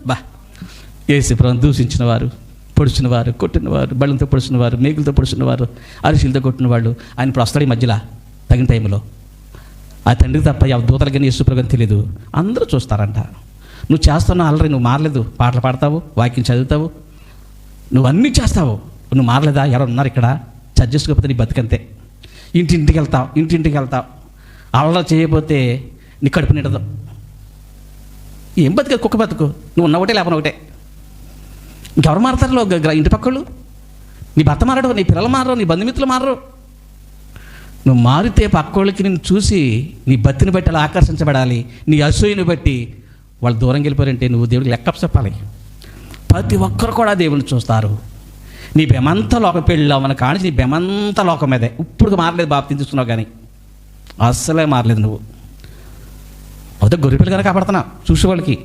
బా యేసుప్రభువుని దూషించిన వారు, పొడిచిన వారు, కొట్టిన వారు, బళ్ళంతో పొడిచిన వారు, మేకులతో పొడిచిన వారు, అరిశీలతో కొట్టిన వాళ్ళు ఆయన ఇప్పుడు వస్తాడు ఈ మధ్యలో తగిన టైంలో. ఆ తండ్రికి తప్ప దూతలకి యేసుప్రభువుని తెలియదు. అందరూ చూస్తారంట. నువ్వు చేస్తున్నావు అల్లరి, నువ్వు మారలేదు. పాటలు పాడతావు, వాక్యం చదువుతావు, నువ్వు అన్నీ చేస్తావు, నువ్వు మారలేదా? ఎవరు ఉన్నారు ఇక్కడ? చర్చ చేసుకోకపోతే నీ బతికంతే. ఇంటింటికి వెళ్తావు, అల్లరి చేయకపోతే నీ కడుపు నిండదు. ఏం బతుకు? కుక్క బతుకు. నువ్వు ఉన్న ఒకటే లేపన ఒకటే. ఇంకెవరు మారతారు? ఇంటి పక్కళ్ళు. నీ భర్త మారడు, నీ పిల్లలు మారరు, నీ బంధుమిత్రులు మారరు. నువ్వు మారితే పక్కోళ్ళకి నిన్ను చూసి నీ బతిని బట్టి అలా ఆకర్షించబడాలి. నీ అసూయని బట్టి వాళ్ళు దూరంగా వెళ్ళిపోయారంటే నువ్వు దేవుడికి లెక్క చెప్పాలి. ప్రతి ఒక్కరు కూడా దేవుని చూస్తారు. నీ బెమంతా లోకం పెళ్ళి అవ్వని కానీ నీ బెమంతా లోకం మీదే. ఇప్పుడు మారలేదు, బాప్తిసం తీసుకున్నావు కానీ అస్సలే మారలేదు. నువ్వు అవుతే గొర్రెపిల్ల కనుక కాపాడుతున్నావు చూసేవాళ్ళకి.